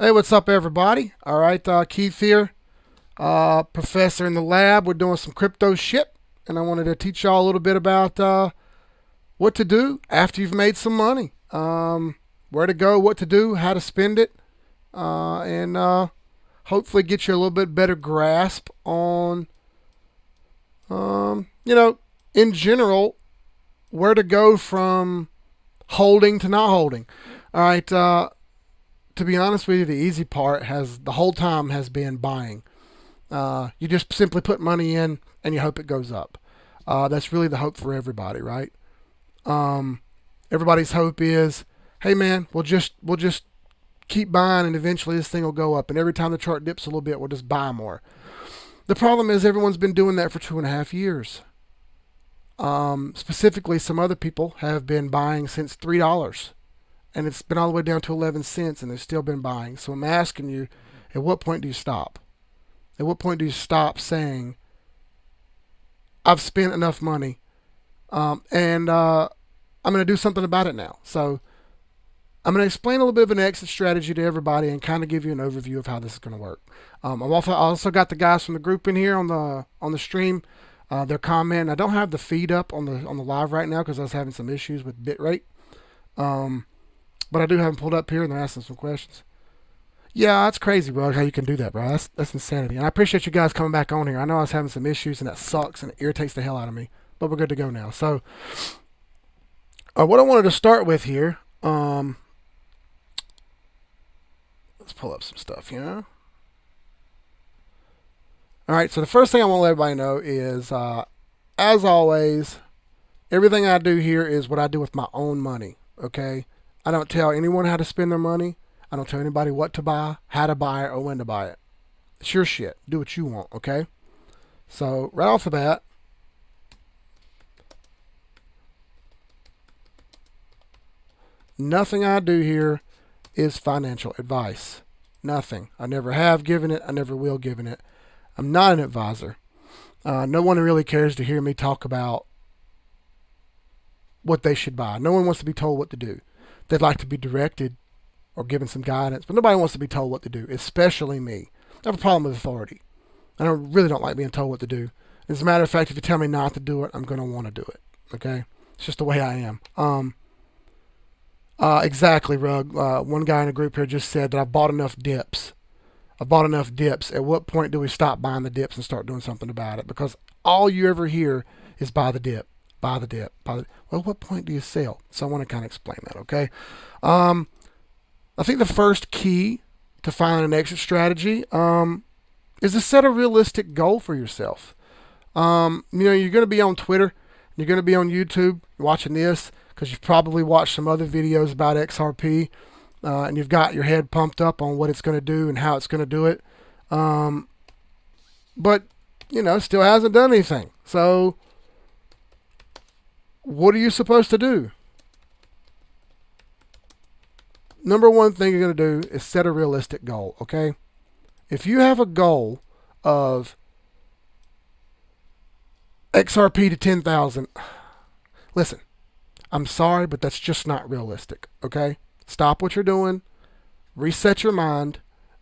Hey, what's up, everybody? All right, Keith here, professor in the lab. We're doing some crypto shit, and I wanted to teach y'all a little bit about what to do after you've made some money, where to go, what to do, how to spend it, and hopefully get you a little bit better grasp on, in general, where to go from holding to not holding. All right. To be honest with you, the easy part the whole time has been buying. You just simply put money in and you hope it goes up. That's really the hope for everybody, right? Everybody's hope is, hey man, we'll just keep buying and eventually this thing will go up. And every time the chart dips a little bit, we'll just buy more. The problem is everyone's been doing that for 2.5 years. Specifically, some other people have been buying since $3. And it's been all the way down to 11 cents, and they've still been buying. So I'm asking you, at what point do you stop? At what point do you stop saying, I've spent enough money, and I'm going to do something about it now? So I'm going to explain a little bit of an exit strategy to everybody and kind of give you an overview of how this is going to work. I've also got the guys from the group in here on the stream. They're commenting. I don't have the feed up on the live right now because I was having some issues with bitrate. But I do have them pulled up here, and they're asking some questions. Yeah, that's crazy, bro, how you can do that, bro. That's insanity. And I appreciate you guys coming back on here. I know I was having some issues, and that sucks, and it irritates the hell out of me. But we're good to go now. So what I wanted to start with here, let's pull up some stuff here. All right, so the first thing I want to let everybody know is, as always, everything I do here is what I do with my own money, okay? I don't tell anyone how to spend their money. I don't tell anybody what to buy, how to buy it, or when to buy it. It's your shit. Do what you want, okay? So right off the bat, nothing I do here is financial advice. Nothing. I never have given it. I never will give it. I'm not an advisor. No one really cares to hear me talk about what they should buy. No one wants to be told what to do. They'd like to be directed or given some guidance, but nobody wants to be told what to do, especially me. I have a problem with authority. I really don't like being told what to do. As a matter of fact, if you tell me not to do it, I'm going to want to do it. Okay? It's just the way I am. Exactly, Rug. One guy in the group here just said that I've bought enough dips. At what point do we stop buying the dips and start doing something about it? Because all you ever hear is buy the dip. Buy the dip. Well, at what point do you sell? So I want to kind of explain that, okay? I think the first key to finding an exit strategy is to set a realistic goal for yourself. You're going to be on Twitter. You're going to be on YouTube watching this because you've probably watched some other videos about XRP, and you've got your head pumped up on what it's going to do and how it's going to do it. But, still hasn't done anything. So what are you supposed to do? Number one thing you're going to do is set a realistic goal, okay? If you have a goal of XRP to 10,000, listen, I'm sorry, but that's just not realistic, okay? Stop what you're doing, reset your mind,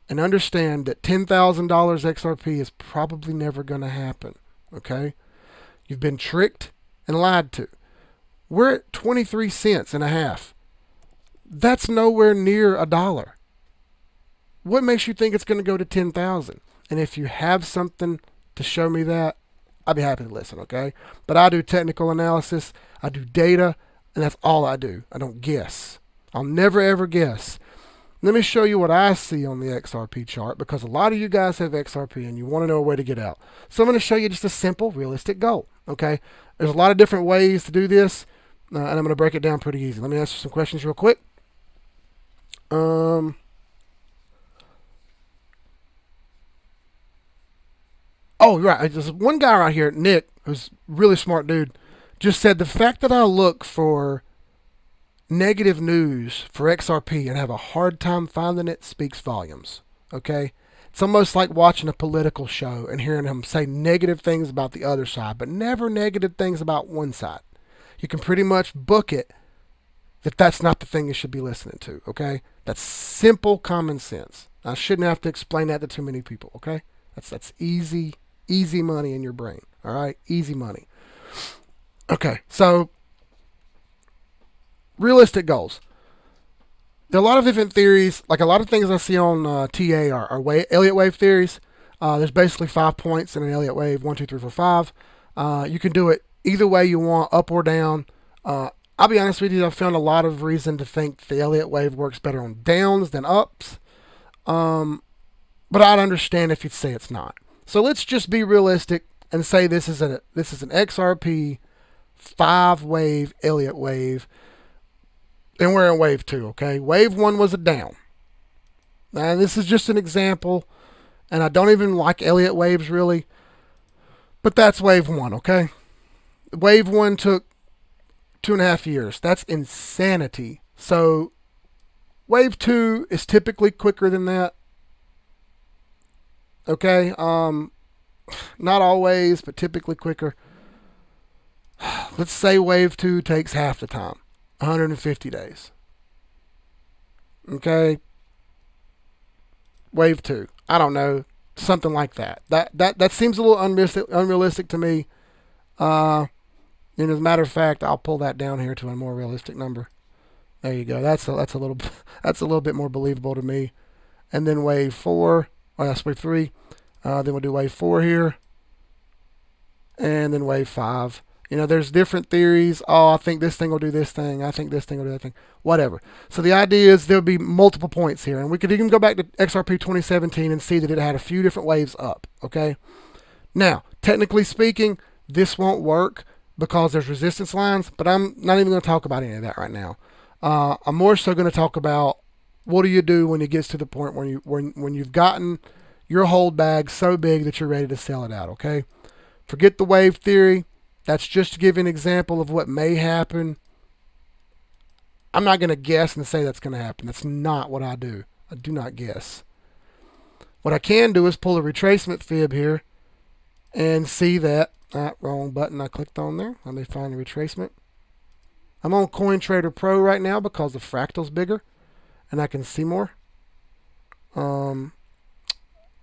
and understand that $10,000 XRP is probably never going to happen, okay? You've been tricked and lied to. We're at 23 cents and a half. That's nowhere near $1. What makes you think it's going to go to 10,000? And if you have something to show me that, I'd be happy to listen, okay? But I do technical analysis, I do data, and that's all I do. I don't guess. I'll never ever guess. Let me show you what I see on the XRP chart, because a lot of you guys have XRP and you want to know a way to get out. So I'm going to show you just a simple, realistic goal, okay? There's a lot of different ways to do this. And I'm going to break it down pretty easy. Let me answer some questions real quick. Oh, right. There's one guy right here, Nick, who's a really smart dude, just said the fact that I look for negative news for XRP and have a hard time finding it speaks volumes. Okay? It's almost like watching a political show and hearing him say negative things about the other side, but never negative things about one side. You can pretty much book it that that's not the thing you should be listening to, okay? That's simple common sense. I shouldn't have to explain that to too many people, okay? That's easy money in your brain, all right? Easy money. Okay, so realistic goals. There are a lot of different theories. Like a lot of things I see on TA are Elliott wave theories. There's basically 5 points in an Elliott wave, 1, 2, 3, 4, 5. You can do it either way you want, up or down. I'll be honest with you, I've found a lot of reason to think the Elliott wave works better on downs than ups. But I'd understand if you'd say it's not. So let's just be realistic and say this is an XRP 5-wave Elliott wave, and we're in wave 2. Okay, wave 1 was a down. Now this is just an example, and I don't even like Elliott waves really, but that's wave 1. Okay, wave 1 took 2.5 years. That's insanity. So wave 2 is typically quicker than that. Okay, not always, but typically quicker. Let's say wave 2 takes half the time, 150 days. Okay, wave 2, I don't know, something like that. That seems a little unrealistic to me. And as a matter of fact, I'll pull that down here to a more realistic number. There you go. That's a little bit more believable to me. And then wave 4. Oh, that's wave 3. Then we'll do wave 4 here. And then wave 5. There's different theories. Oh, I think this thing will do this thing. I think this thing will do that thing. Whatever. So the idea is there'll be multiple points here. And we could even go back to XRP 2017 and see that it had a few different waves up. Okay. Now, technically speaking, this won't work because there's resistance lines, but I'm not even going to talk about any of that right now. I'm more so going to talk about what do you do when it gets to the point when you've gotten your hold bag so big that you're ready to sell it out, okay? Forget the wave theory. That's just to give you an example of what may happen. I'm not going to guess and say that's going to happen. That's not what I do. I do not guess. What I can do is pull a retracement fib here and see that, wrong button I clicked on there. Let me find the retracement. I'm on CoinTrader Pro right now because the fractal's bigger and I can see more.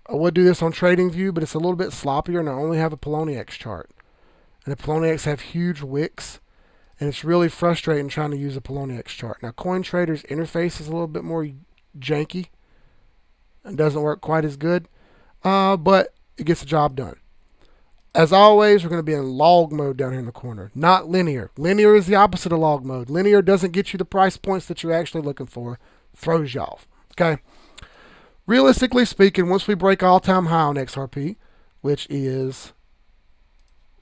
I would do this on TradingView, but it's a little bit sloppier, and I only have a Poloniex chart. And the Poloniex have huge wicks, and it's really frustrating trying to use a Poloniex chart. Now, CoinTrader's interface is a little bit more janky and doesn't work quite as good, but it gets the job done. As always, we're going to be in log mode down here in the corner, not linear. Linear is the opposite of log mode. Linear doesn't get you the price points that you're actually looking for, throws you off. Okay. Realistically speaking, once we break all-time high on XRP, which is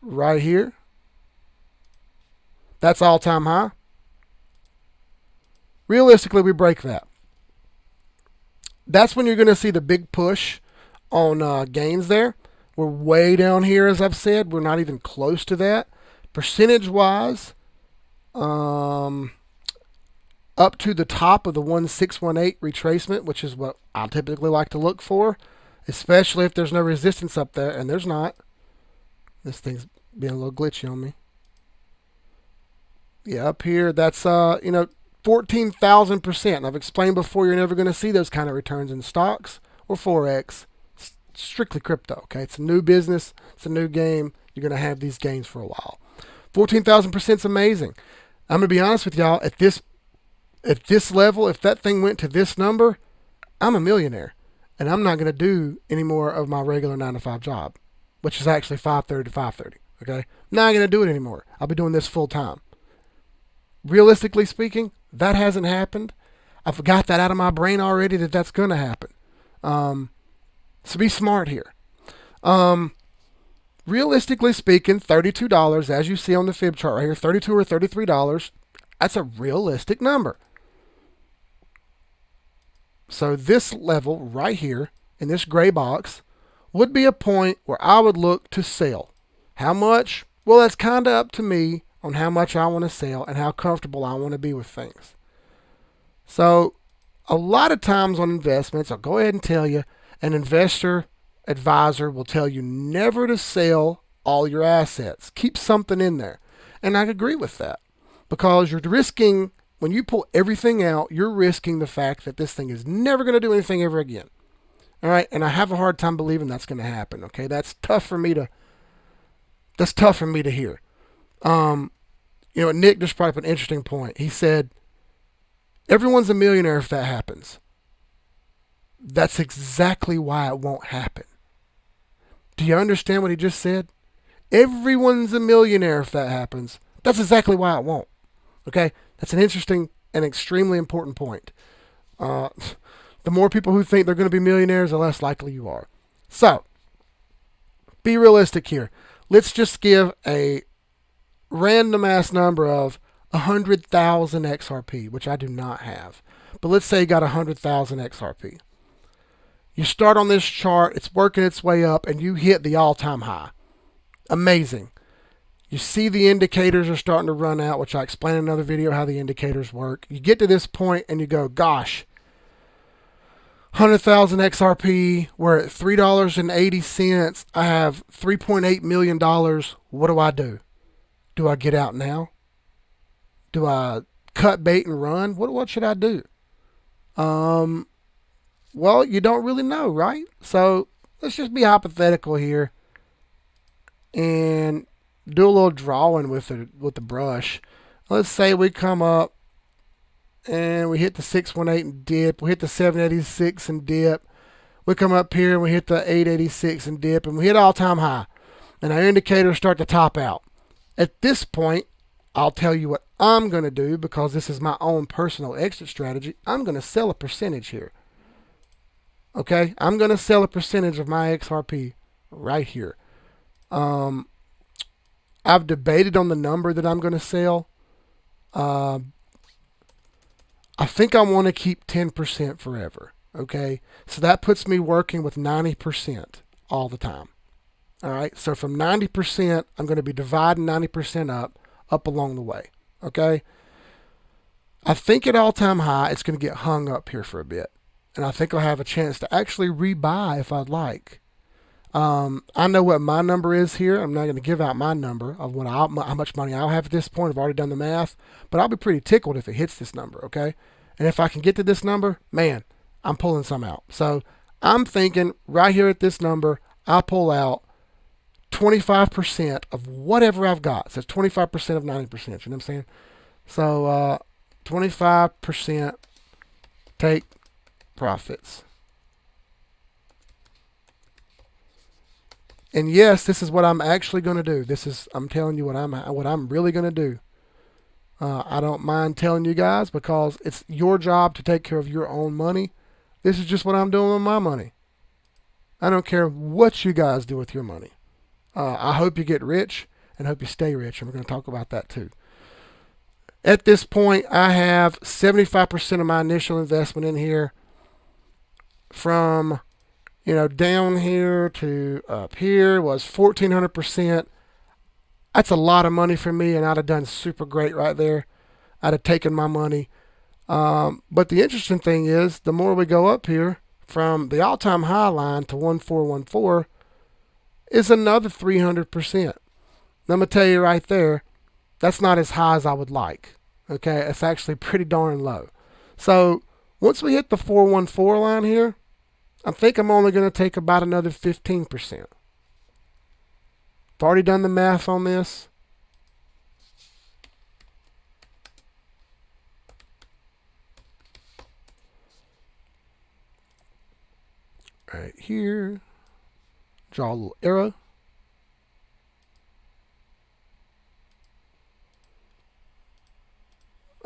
right here, that's all-time high. Realistically, we break that. That's when you're going to see the big push on gains there. We're way down here, as I've said. We're not even close to that. Percentage-wise, up to the top of the 1618 retracement, which is what I typically like to look for, especially if there's no resistance up there, and there's not. This thing's being a little glitchy on me. Yeah, up here, that's 14,000%. And I've explained before, you're never going to see those kind of returns in stocks or Forex. It's strictly crypto, okay? It's a new business. It's a new game. You're going to have these gains for a while. 14,000% is amazing. I'm going to be honest with y'all, at this level, if that thing went to this number, I'm a millionaire. And I'm not going to do any more of my regular 9-to-5 job, which is actually 5:30 to 5:30. Okay? I'm not going to do it anymore. I'll be doing this full time. Realistically speaking, that hasn't happened. I forgot that out of my brain already that that's going to happen. So be smart here. Realistically speaking, $32, as you see on the fib chart right here, $32 or $33, that's a realistic number. So this level right here in this gray box would be a point where I would look to sell. How much? Well, that's kind of up to me on how much I want to sell and how comfortable I want to be with things. So a lot of times on investments, I'll go ahead and tell you, an investor advisor will tell you never to sell all your assets. Keep something in there. And I agree with that because you're risking, when you pull everything out, you're risking the fact that this thing is never going to do anything ever again. All right, and I have a hard time believing that's going to happen. Okay, that's tough for me to hear. Nick just brought up an interesting point. He said, everyone's a millionaire if that happens. That's exactly why it won't happen. Do you understand what he just said? Everyone's a millionaire if that happens. That's exactly why it won't. Okay? That's an interesting and extremely important point. The more people who think they're going to be millionaires, the less likely you are. So, be realistic here. Let's just give a random ass number of 100,000 XRP, which I do not have. But let's say you got 100,000 XRP. You start on this chart, it's working its way up, and you hit the all-time high. Amazing. You see the indicators are starting to run out, which I explained in another video how the indicators work. You get to this point and you go, gosh, 100,000 XRP, we're at $3.80. I have $3.8 million. What do? Do I get out now? Do I cut bait and run? What should I do? Well, you don't really know, right? So let's just be hypothetical here and do a little drawing with the brush. Let's say we come up and we hit the 618 and dip. We hit the 786 and dip. We come up here and we hit the 886 and dip, and we hit all-time high. And our indicators start to top out. At this point, I'll tell you what I'm going to do, because this is my own personal exit strategy. I'm going to sell a percentage here. Okay? I'm going to sell a percentage of my XRP right here. I've debated on the number that I'm going to sell. I think I want to keep 10% forever. Okay? So that puts me working with 90% all the time. All right? So from 90%, I'm going to be dividing 90% up along the way. Okay? I think at all-time high, it's going to get hung up here for a bit. And I think I'll have a chance to actually rebuy if I'd like. I know what my number is here. I'm not going to give out my number of how much money I'll have at this point. I've already done the math. But I'll be pretty tickled if it hits this number, okay? And if I can get to this number, man, I'm pulling some out. So I'm thinking right here at this number, I'll pull out 25% of whatever I've got. So it's 25% of 90%. You know what I'm saying? So 25% take profits. And yes, this is what I'm actually going to do. I'm telling you what I'm really going to do. I don't mind telling you guys, because it's your job to take care of your own money. This is just what I'm doing with my money. I don't care what you guys do with your money. I hope you get rich and hope you stay rich. And we're going to talk about that too. At this point, I have 75% of my initial investment in here. From, down here to up here was 1,400%. That's a lot of money for me, and I'd have done super great right there. I'd have taken my money. But the interesting thing is, the more we go up here, from the all-time high line to 1414, is another 300%. I'm going to tell you right there, that's not as high as I would like. Okay, it's actually pretty darn low. So once we hit the 414 line here, I think I'm only going to take about another 15%. I've already done the math on this. Right here. Draw a little arrow.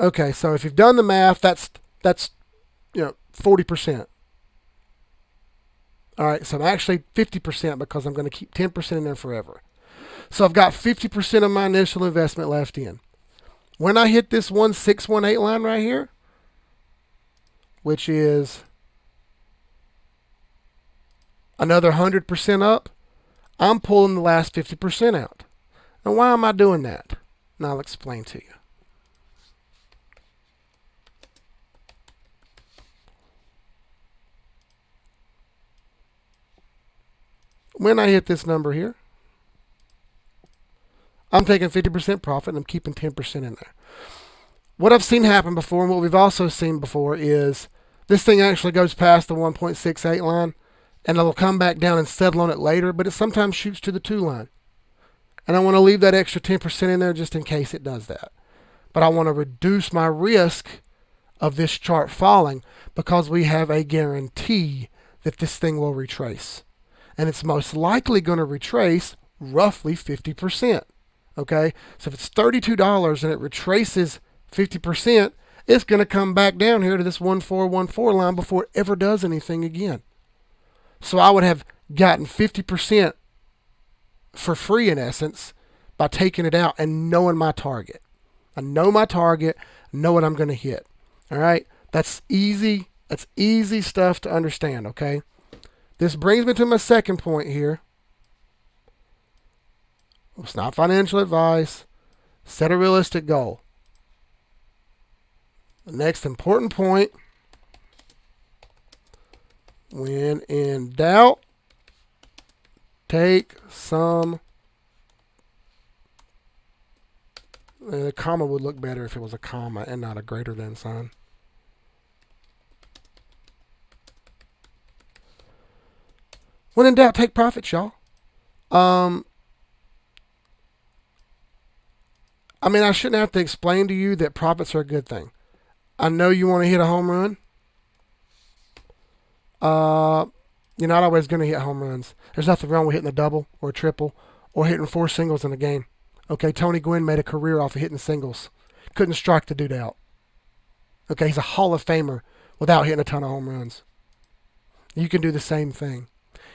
Okay, so if you've done the math, that's 40%. All right, so I'm actually 50% because I'm going to keep 10% in there forever. So I've got 50% of my initial investment left in. When I hit this 1618 line right here, which is another 100% up, I'm pulling the last 50% out. Now, why am I doing that? And I'll explain to you. When I hit this number here, I'm taking 50% profit and I'm keeping 10% in there. What I've seen happen before, and what we've also seen before, is this thing actually goes past the 1.68 line and it'll come back down and settle on it later, but it sometimes shoots to the 2 line. And I want to leave that extra 10% in there just in case it does that. But I want to reduce my risk of this chart falling because we have a guarantee that this thing will retrace. And it's most likely going to retrace roughly 50%. Okay? So if it's $32 and it retraces 50%, it's going to come back down here to this 1414 line before it ever does anything again. So I would have gotten 50% for free in essence by taking it out and knowing my target. I know my target, know what I'm going to hit. All right? That's easy. That's easy stuff to understand, okay? This brings me to my second point here. It's not financial advice. Set a realistic goal. The next important point, when in doubt, take some. The comma would look better if it was a comma and not a greater than sign. When in doubt, take profits, y'all. I mean, I shouldn't have to explain to you that profits are a good thing. I know you want to hit a home run. You're not always going to hit home runs. There's nothing wrong with hitting a double or a triple or hitting 4 singles in a game. Okay, Tony Gwynn made a career off of hitting singles. Couldn't strike the dude out. Okay, he's a Hall of Famer without hitting a ton of home runs. You can do the same thing.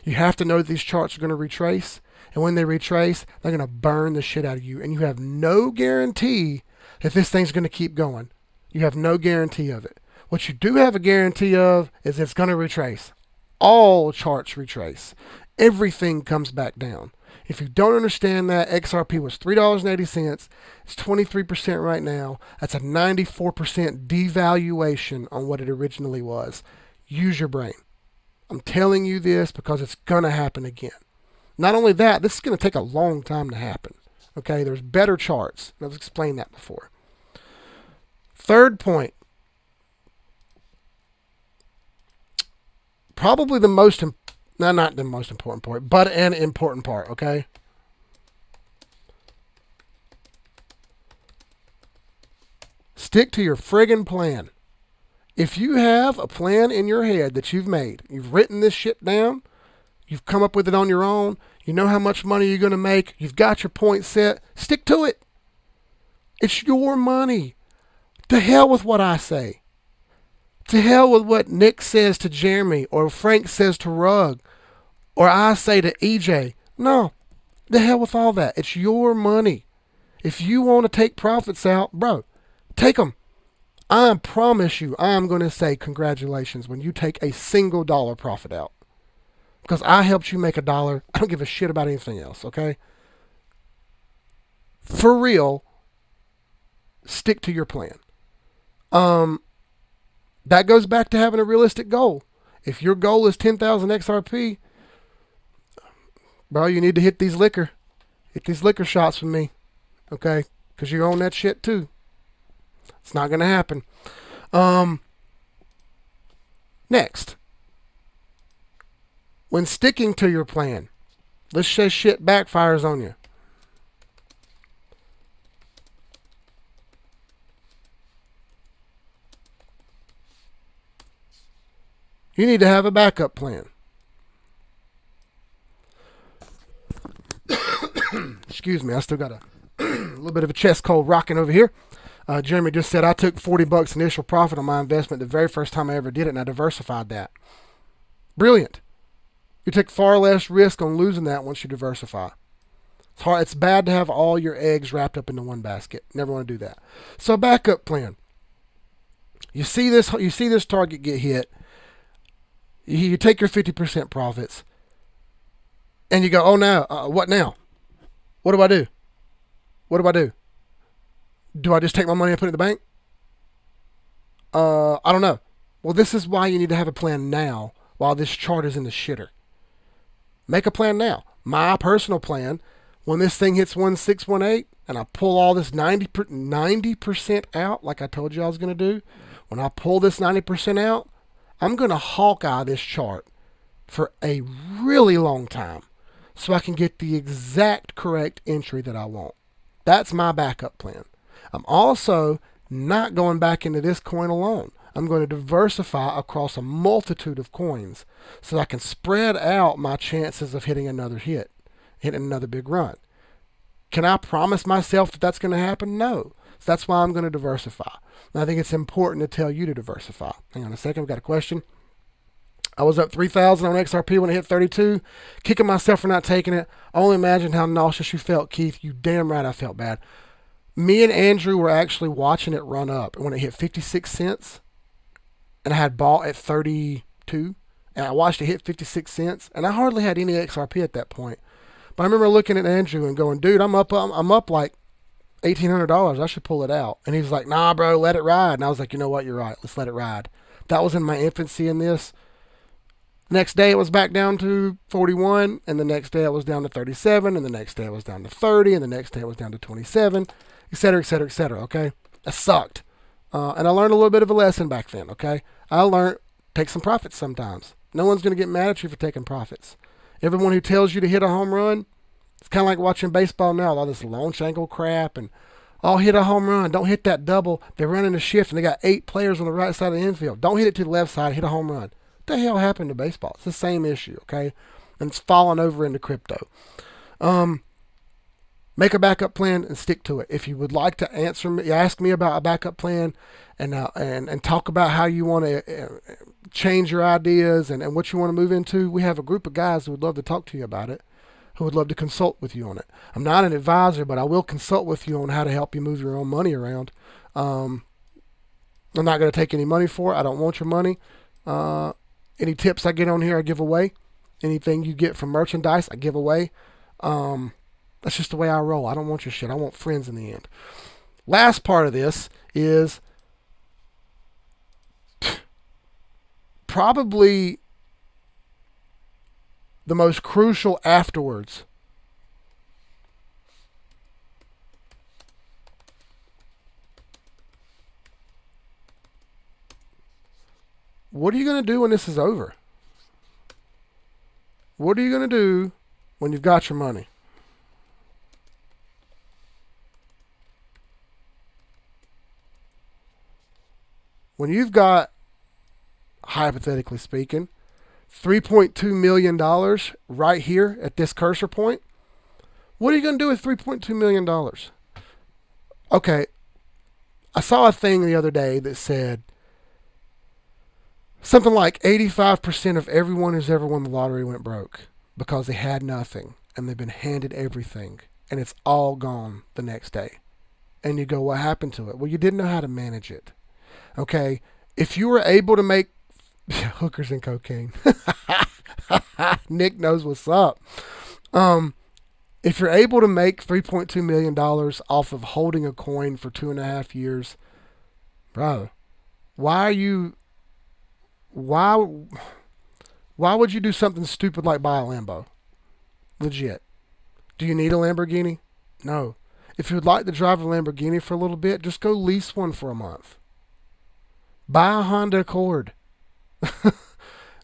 You have to know that these charts are going to retrace, and when they retrace, they're going to burn the shit out of you, and you have no guarantee that this thing's going to keep going. You have no guarantee of it. What you do have a guarantee of is it's going to retrace. All charts retrace. Everything comes back down. If you don't understand that, XRP was $3.80. It's 23% right now. That's a 94% devaluation on what it originally was. Use your brain. I'm telling you this because it's going to happen again. Not only that, this is going to take a long time to happen. Okay, there's better charts. I've explained that before. Third point. Probably the most, not the most important point, but an important part, okay? Stick to your friggin' plan. If you have a plan in your head that you've made, you've written this shit down, you've come up with it on your own, you know how much money you're going to make, you've got your point set, stick to it. It's your money. To hell with what I say. To hell with what Nick says to Jeremy or Frank says to Rug or I say to EJ. No, the hell with all that. It's your money. If you want to take profits out, bro, take them. I promise you, I'm going to say congratulations when you take a single dollar profit out. Because I helped you make $1. I don't give a shit about anything else, okay? For real, stick to your plan. That goes back to having a realistic goal. If your goal is 10,000 XRP, bro, you need to hit these liquor shots with me, okay? Because you're on that shit too. It's not going to happen. Next, when sticking to your plan, let's say shit backfires on you. You need to have a backup plan. Excuse me, I still got a little bit of a chest cold rocking over here. Jeremy just said, I took $40 initial profit on my investment the very first time I ever did it, and I diversified that. Brilliant. You take far less risk on losing that once you diversify. It's hard. It's bad to have all your eggs wrapped up into one basket. Never want to do that. So backup plan. You see this target get hit. You take your 50% profits, and you go, oh, now, what now? What do I do? What do I do? Do I just take my money and put it in the bank? I don't know. Well, this is why you need to have a plan now while this chart is in the shitter. Make a plan now. My personal plan, when this thing hits 1618 and I pull all this 90% out like I told you I was going to do, when I pull this 90% out, I'm going to Hawkeye this chart for a really long time so I can get the exact correct entry that I want. That's my backup plan. I'm also not going back into this coin alone. I'm going to diversify across a multitude of coins so that I can spread out my chances of hitting another hit, hitting another big run. Can I promise myself that that's going to happen? No. So that's why I'm going to diversify. And I think it's important to tell you to diversify. Hang on a second. We've got a question. I was up 3,000 on XRP when it hit 32, kicking myself for not taking it. I only imagine how nauseous you felt, Keith. You damn right I felt bad. Me and Andrew were actually watching it run up. And when it hit 56 cents, and I had bought at 32, and I watched it hit 56 cents, and I hardly had any XRP at that point. But I remember looking at Andrew and going, dude, I'm up like $1,800. I should pull it out. And he's like, nah, bro, let it ride. And I was like, you know what? You're right. Let's let it ride. That was in my infancy in this. Next day it was back down to 41, and the next day it was down to 37, and the next day it was down to 30, and the next day it was down to 27, et cetera, et cetera, et cetera, okay? That sucked. And I learned a little bit of a lesson back then, okay? I learned take some profits sometimes. No one's going to get mad at you for taking profits. Everyone who tells you to hit a home run, it's kind of like watching baseball now, all this launch angle crap, and hit a home run. Don't hit that double. They're running a shift, and they got 8 players on the right side of the infield. Don't hit it to the left side. Hit a home run. What the hell happened to baseball? It's the same issue, okay? And it's fallen over into crypto. Make a backup plan and stick to it. If you would like to ask me about a backup plan and talk about how you want to change your ideas and what you want to move into, we have a group of guys who would love to talk to you about it, who would love to consult with you on it. I'm not an advisor, but I will consult with you on how to help you move your own money around. I'm not going to take any money for it. I don't want your money. Any tips I get on here, I give away. Anything you get from merchandise, I give away. That's just the way I roll. I don't want your shit. I want friends in the end. Last part of this is probably the most crucial afterwards. What are you going to do when this is over? What are you going to do when you've got your money? When you've got, hypothetically speaking, $3.2 million right here at this cursor point, what are you going to do with $3.2 million? Okay, I saw a thing the other day that said something like 85% of everyone who's ever won the lottery went broke because they had nothing and they've been handed everything and it's all gone the next day. And you go, what happened to it? Well, you didn't know how to manage it. Okay, if you were able to make hookers and cocaine, Nick knows what's up. If you're able to make $3.2 million off of holding a coin for 2.5 years, bro, why would you do something stupid like buy a Lambo? Legit. Do you need a Lamborghini? No. If you would like to drive a Lamborghini for a little bit, just go lease one for a month. Buy a Honda Accord.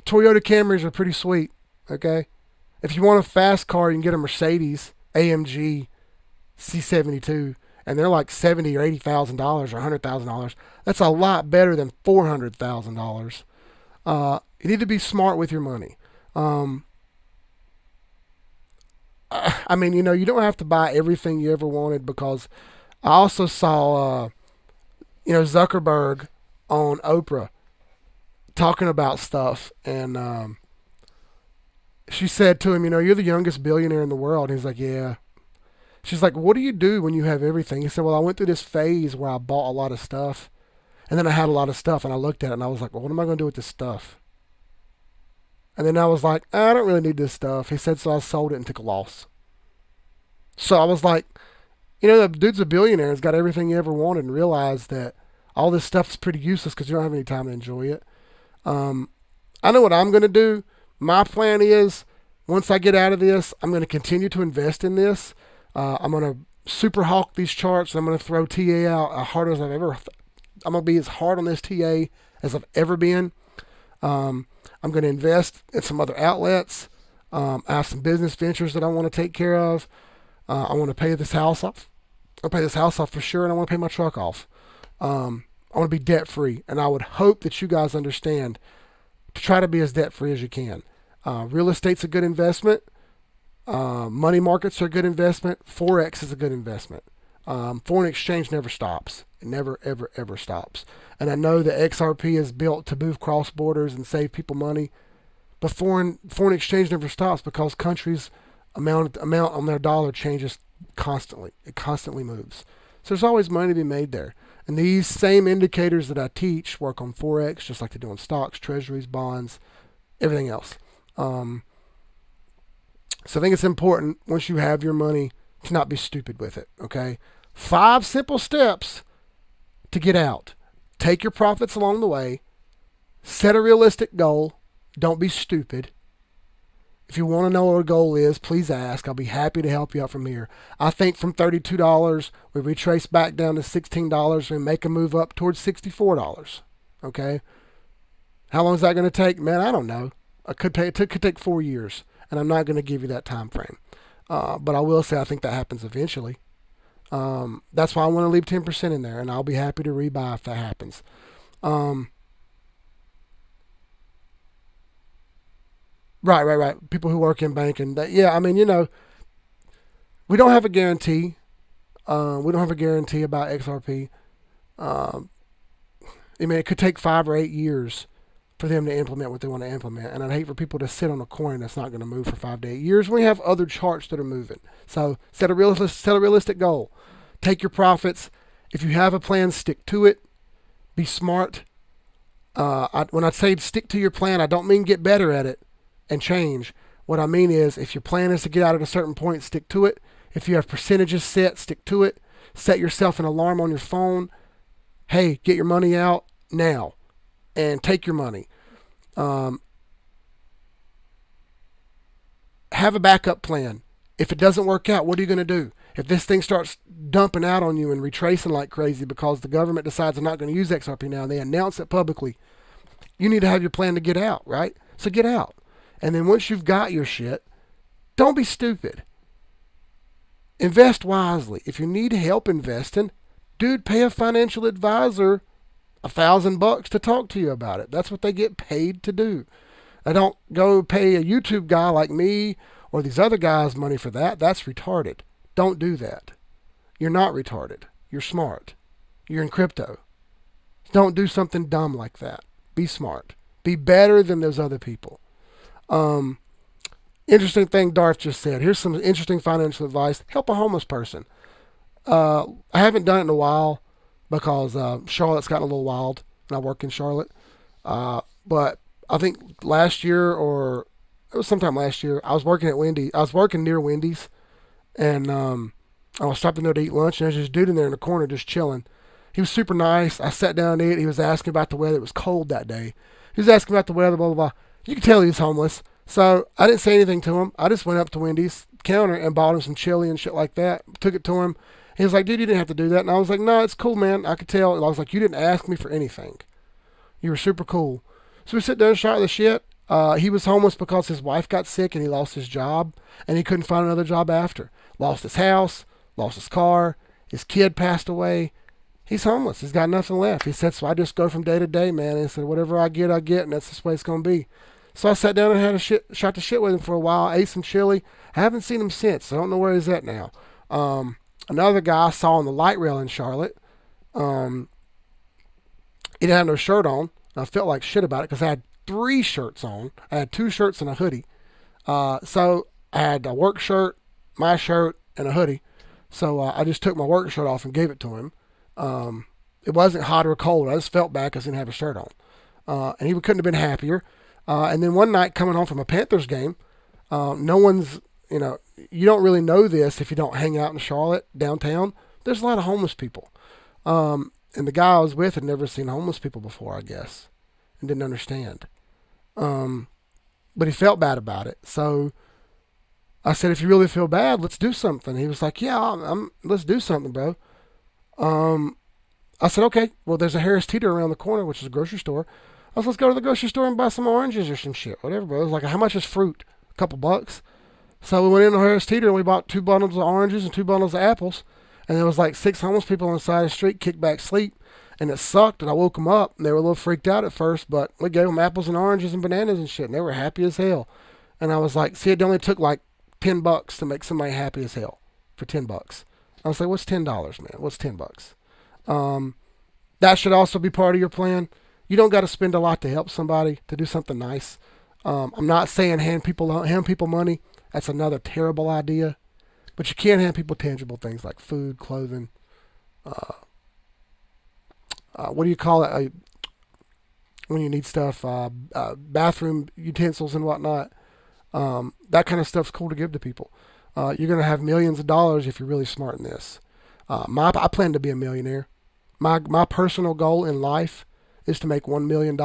Toyota Camrys are pretty sweet, okay? If you want a fast car, you can get a Mercedes AMG C72, and they're like $70,000 or $80,000 or $100,000. That's a lot better than $400,000. You need to be smart with your money. I mean, you don't have to buy everything you ever wanted, because I also saw, Zuckerberg on Oprah talking about stuff, and she said to him, you're the youngest billionaire in the world. And he's like, yeah. She's like, what do you do when you have everything? He said, well, I went through this phase where I bought a lot of stuff, and then I had a lot of stuff, and I looked at it and I was like, well, what am I going to do with this stuff? And then I was like, I don't really need this stuff. He said, so I sold it and took a loss. So I was like, the dude's a billionaire, has got everything he ever wanted, and realized that all this stuff is pretty useless because you don't have any time to enjoy it. I know what I'm going to do. My plan is, once I get out of this, I'm going to continue to invest in this. I'm going to super hawk these charts. I'm going to throw TA out as hard as I'm going to be as hard on this TA as I've ever been. I'm going to invest in some other outlets. I have some business ventures that I want to take care of. I want to pay this house off. I'll pay this house off for sure, and I want to pay my truck off. I want to be debt free, and I would hope that you guys understand to try to be as debt free as you can. Real estate's a good investment. Money markets are a good investment. Forex is a good investment. Foreign exchange never stops. It never, ever, ever stops. And I know that XRP is built to move cross borders and save people money, but foreign exchange never stops because countries' amount on their dollar changes constantly. It constantly moves. So there's always money to be made there. And these same indicators that I teach work on Forex, just like they do on stocks, treasuries, bonds, everything else. So I think it's important once you have your money to not be stupid with it, okay? 5 simple steps to get out. Take your profits along the way. Set a realistic goal. Don't be stupid. If you want to know what a goal is, please ask. I'll be happy to help you out from here. I think from $32, we retrace back down to $16 and make a move up towards $64. Okay? How long is that going to take? Man, I don't know. It could take 4 years, and I'm not going to give you that time frame. But I will say I think that happens eventually. That's why I want to leave 10% in there, and I'll be happy to rebuy if that happens. Right. People who work in banking. Yeah, I mean, we don't have a guarantee. We don't have a guarantee about XRP. It could take 5 or 8 years for them to implement what they want to implement. And I'd hate for people to sit on a coin that's not going to move for 5 to 8 years. We have other charts that are moving. So set a realistic goal. Take your profits. If you have a plan, stick to it. Be smart. When I say stick to your plan, I don't mean get better at it and change. What I mean is if your plan is to get out at a certain point, stick to it. If you have percentages set, stick to it. Set yourself an alarm on your phone. Hey, get your money out now and take your money. Have a backup plan. If it doesn't work out, what are you going to do? If this thing starts dumping out on you and retracing like crazy because the government decides they're not going to use XRP now and they announce it publicly, you need to have your plan to get out, right? So get out. And then once you've got your shit, don't be stupid. Invest wisely. If you need help investing, dude, pay a financial advisor $1,000 to talk to you about it. That's what they get paid to do. I don't go pay a YouTube guy like me or these other guys money for that. That's retarded. Don't do that. You're not retarded. You're smart. You're in crypto. Don't do something dumb like that. Be smart. Be better than those other people. Interesting thing Darth just said. Here's some interesting financial advice. Help a homeless person. I haven't done it in a while because Charlotte's gotten a little wild, and I work in Charlotte. But I think last year, or it was sometime last year, I was working at Wendy's. I was working near Wendy's, and I was stopping there to eat lunch, and there's this dude in there in the corner just chilling. He was super nice. I sat down to eat. He was asking about the weather. It was cold that day. He was asking about the weather, blah, blah, blah. You could tell he was homeless. So I didn't say anything to him. I just went up to Wendy's counter and bought him some chili and shit like that. Took it to him. He was like, dude, you didn't have to do that. And I was like, no, it's cool, man. I could tell. And I was like, you didn't ask me for anything. You were super cool. So we sit there and shot the shit. He was homeless because his wife got sick and he lost his job. And he couldn't find another job after. Lost his house. Lost his car. His kid passed away. He's homeless. He's got nothing left. He said, so I just go from day to day, man. And he said, whatever I get, and that's the way it's going to be. So I sat down and had shot the shit with him for a while. Ate some chili. I haven't seen him since. I don't know where he's at now. Another guy I saw on the light rail in Charlotte. He didn't have no shirt on. And I felt like shit about it because I had 3 shirts on. I had 2 shirts and a hoodie. So I had a work shirt, my shirt, and a hoodie. So I just took my work shirt off and gave it to him. It wasn't hot or cold. I just felt bad because I didn't have a shirt on. And he couldn't have been happier. And then one night coming home from a Panthers game, no one's, you don't really know this if you don't hang out in Charlotte, downtown. There's a lot of homeless people. And the guy I was with had never seen homeless people before, I guess, and didn't understand. But he felt bad about it. So I said, if you really feel bad, let's do something. He was like, yeah, let's do something, bro. I said, okay, well, there's a Harris Teeter around the corner, which is a grocery store. I was, let's go to the grocery store and buy some oranges or some shit, whatever, bro. It was like, how much is fruit? A couple bucks. So we went into Harris Teeter and we bought 2 bundles of oranges and 2 bundles of apples. And there was like 6 homeless people on the side of the street, kicked back sleep. And it sucked, and I woke them up. And they were a little freaked out at first, but we gave them apples and oranges and bananas and shit, and they were happy as hell. And I was like, see, it only took like $10 to make somebody happy as hell for $10. I was like, what's $10, man? What's $10? That should also be part of your plan. You don't got to spend a lot to help somebody, to do something nice. I'm not saying hand people money. That's another terrible idea. But you can hand people tangible things like food, clothing, what do you call it? When you need stuff, bathroom utensils and whatnot. That kind of stuff's cool to give to people. You're going to have millions of dollars if you're really smart in this. I plan to be a millionaire. My personal goal in life is to make $1 million.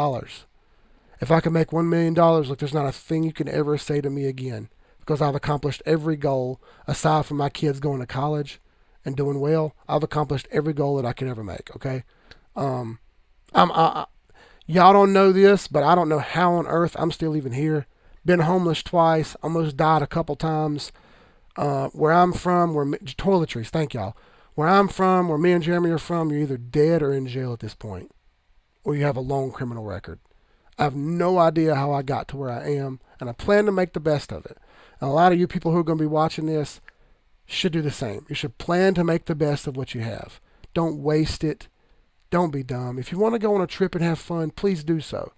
If I can make $1 million, look, there's not a thing you can ever say to me again, because I've accomplished every goal aside from my kids going to college and doing well. I've accomplished every goal that I could ever make. Okay. Y'all don't know this, but I don't know how on earth I'm still even here. Been homeless twice, almost died a couple times. Where I'm from, toiletries, thank y'all. Where I'm from, where me and Jeremy are from, you're either dead or in jail at this point, or you have a long criminal record. I have no idea how I got to where I am, and I plan to make the best of it. And a lot of you people who are going to be watching this should do the same. You should plan to make the best of what you have. Don't waste it. Don't be dumb. If you want to go on a trip and have fun, please do so.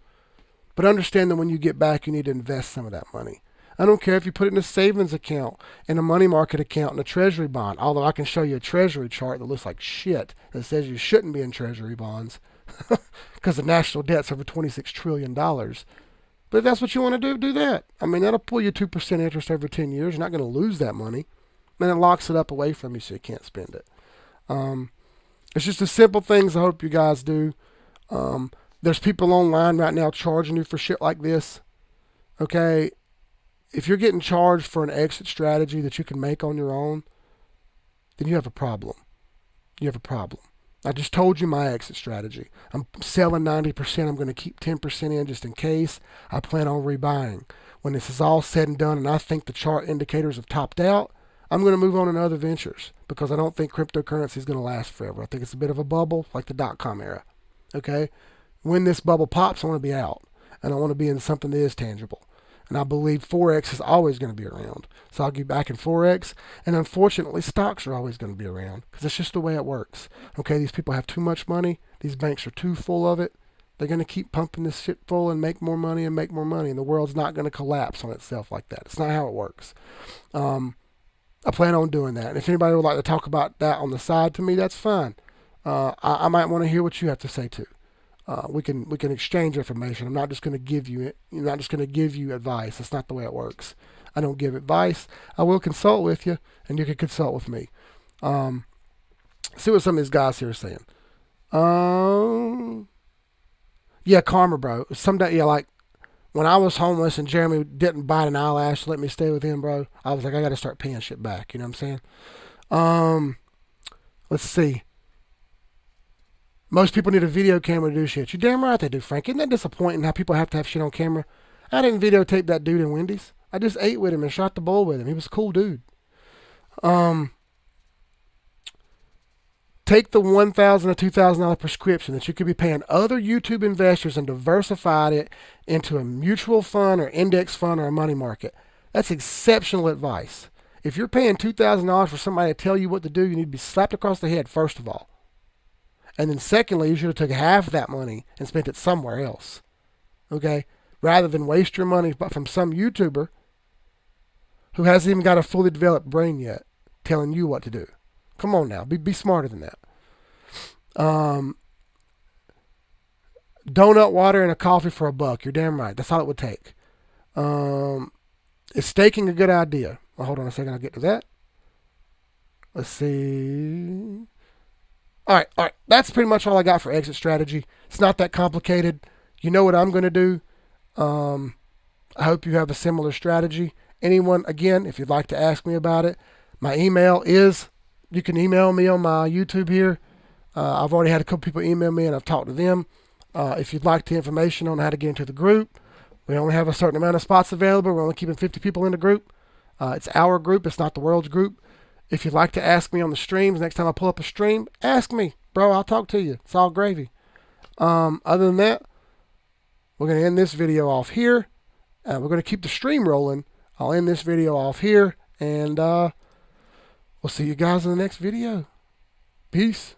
But understand that when you get back, you need to invest some of that money. I don't care if you put it in a savings account, in a money market account, in a treasury bond, although I can show you a treasury chart that looks like shit that says you shouldn't be in treasury bonds because the national debt's over $26 trillion. But if that's what you want to do that. I mean, that'll pull you 2% interest over 10 years. You're not going to lose that money. And it locks it up away from you so you can't spend it. It's just the simple things I hope you guys do. There's people online right now charging you for shit like this. Okay? If you're getting charged for an exit strategy that you can make on your own, then you have a problem. You have a problem. I just told you my exit strategy. I'm selling 90%. I'm going to keep 10% in just in case. I plan on rebuying. When this is all said and done and I think the chart indicators have topped out, I'm going to move on to other ventures because I don't think cryptocurrency is going to last forever. I think it's a bit of a bubble like the dot-com era. Okay? When this bubble pops, I want to be out. And I want to be in something that is tangible. And I believe Forex is always going to be around. So I'll get back in Forex. And unfortunately, stocks are always going to be around because it's just the way it works. Okay, these people have too much money. These banks are too full of it. They're going to keep pumping this shit full and make more money and make more money. And the world's not going to collapse on itself like that. It's not how it works. I plan on doing that. And if anybody would like to talk about that on the side to me, that's fine. I might want to hear what you have to say too. We can exchange information. I'm not just going to give you it. I'm not just going to give you advice. That's not the way it works. I don't give advice. I will consult with you, and you can consult with me. See what some of these guys here are saying. Yeah, karma, bro. Someday, yeah, like when I was homeless and Jeremy didn't bite an eyelash to let me stay with him, bro, I was like, I got to start paying shit back. You know what I'm saying? Let's see. Most people need a video camera to do shit. You damn right they do, Frank. Isn't that disappointing how people have to have shit on camera? I didn't videotape that dude in Wendy's. I just ate with him and shot the bull with him. He was a cool dude. Take the $1,000 or $2,000 prescription that you could be paying other YouTube investors and diversified it into a mutual fund or index fund or a money market. That's exceptional advice. If you're paying $2,000 for somebody to tell you what to do, you need to be slapped across the head, first of all. And then secondly, you should have took half of that money and spent it somewhere else. Okay? Rather than waste your money from some YouTuber who hasn't even got a fully developed brain yet telling you what to do. Come on now. Be smarter than that. Donut water and a coffee for $1. You're damn right. That's all it would take. Is staking a good idea? Well, hold on a second. I'll get to that. Let's see. All right. That's pretty much all I got for exit strategy. It's not that complicated. You know what I'm going to do. I hope you have a similar strategy. Anyone, again, if you'd like to ask me about it, my email is, you can email me on my YouTube here. I've already had a couple people email me and I've talked to them. If you'd like the information on how to get into the group, we only have a certain amount of spots available. We're only keeping 50 people in the group. It's our group. It's not the world's group. If you'd like to ask me on the streams, next time I pull up a stream, ask me, bro. I'll talk to you. It's all gravy. Other than that, we're going to end this video off here. We're going to keep the stream rolling. I'll end this video off here, and we'll see you guys in the next video. Peace.